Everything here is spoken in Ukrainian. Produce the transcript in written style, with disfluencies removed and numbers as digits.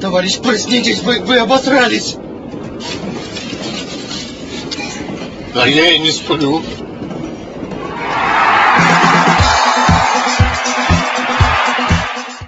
Товарищ, проснитесь, вы обосрались! А я и не сплю.